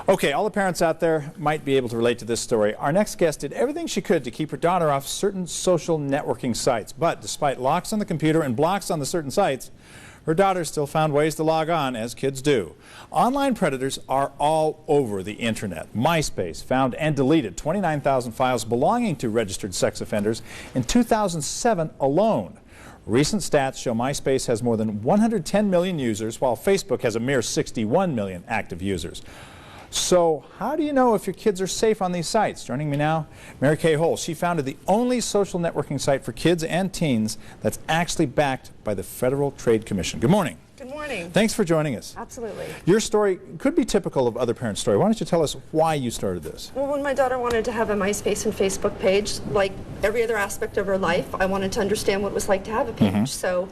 Okay, all the parents out there might be able to relate to this story. Our next guest did everything she could to keep her daughter off certain social networking sites. But despite locks on the computer and blocks on the certain sites, her daughter still found ways to log on, as kids do. Online predators are all over the internet. MySpace found and deleted 29,000 files belonging to registered sex offenders in 2007 alone. Recent stats show MySpace has more than 110 million users, while Facebook has a mere 61 million active users. So how do you know if your kids are safe on these sites? Joining me now, Mary Kay Hull. She founded the only social networking site for kids and teens that's actually backed by the Federal Trade Commission. Good morning. Good morning. Thanks for joining us. Absolutely. Your story could be typical of other parents' story. Why don't you tell us why you started this? Well, when my daughter wanted to have a MySpace and Facebook page, like every other aspect of her life, I wanted to understand what it was like to have a page. So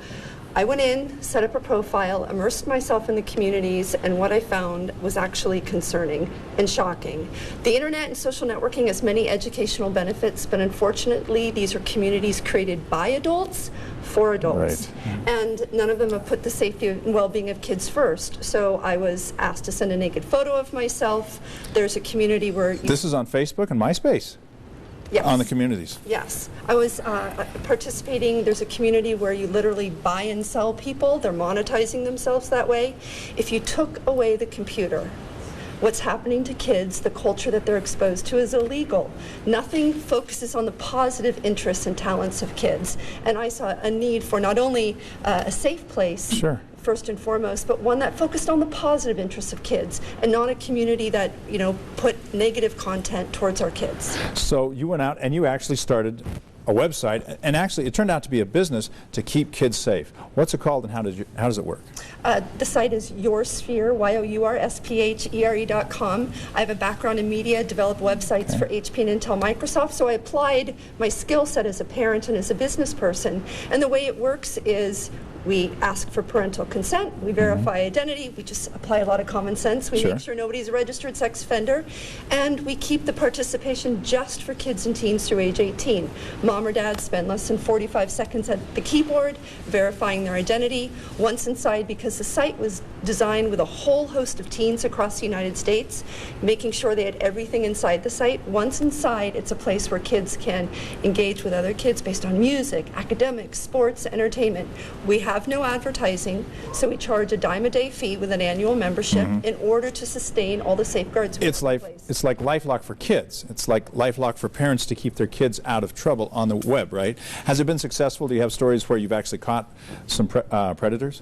I went in, set up a profile, immersed myself in the communities, and what I found was actually concerning and shocking. The internet and social networking has many educational benefits, but unfortunately these are communities created by adults for adults. Right. And none of them have put the safety and well-being of kids first. So I was asked to send a naked photo of myself. There's a community where... This is on Facebook and MySpace? Yes. On the communities? Yes. I was participating. There's a community where you literally buy and sell people. They're monetizing themselves that way. If you took away the computer, what's happening to kids, the culture that they're exposed to is illegal. Nothing focuses on the positive interests and talents of kids. And I saw a need for not only a safe place, sure, first and foremost, but one that focused on the positive interests of kids and not a community that, you know, put negative content towards our kids. So you went out and you actually started a website, and actually it turned out to be a business to keep kids safe. What's it called and how does it work? The site is Yoursphere, YOURSPHERE.com. I have a background in media, developed websites for HP and Intel, Microsoft, so I applied my skill set as a parent and as a business person. And the way it works is we ask for parental consent, we verify identity, we just apply a lot of common sense, we make sure nobody's a registered sex offender, and we keep the participation just for kids and teens through age 18. Mom or dad spend less than 45 seconds at the keyboard verifying their identity. Once inside, because the site was designed with a whole host of teens across the United States, making sure they had everything inside the site. Once inside, it's a place where kids can engage with other kids based on music, academics, sports, entertainment. We have no advertising, so we charge a dime a day fee with an annual membership in order to sustain all the safeguards. It's like LifeLock for kids. It's like LifeLock for parents to keep their kids out of trouble on the web, right? Has it been successful? Do you have stories where you've actually caught some predators?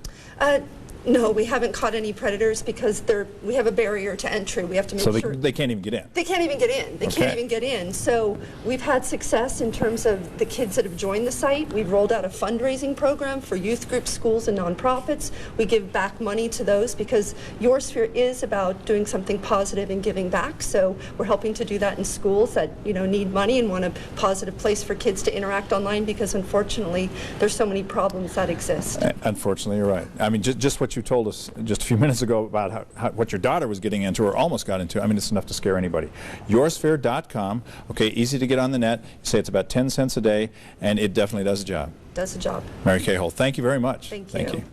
No, we haven't caught any predators because we have a barrier to entry. We have to make sure. They can't even get in. They can't even get in. They can't even get in. So we've had success in terms of the kids that have joined the site. We've rolled out a fundraising program for youth groups, schools, and nonprofits. We give back money to those because Yoursphere is about doing something positive and giving back. So we're helping to do that in schools that need money and want a positive place for kids to interact online because unfortunately there's so many problems that exist. Unfortunately, you're right. I mean, just what you told us just a few minutes ago about what your daughter was getting into or almost got into. I mean, it's enough to scare anybody. Yoursphere.com. Okay, easy to get on the net. You say it's about 10 cents a day, and it definitely does the job. Does the job. Mary Kay Hull, thank you very much. Thank you.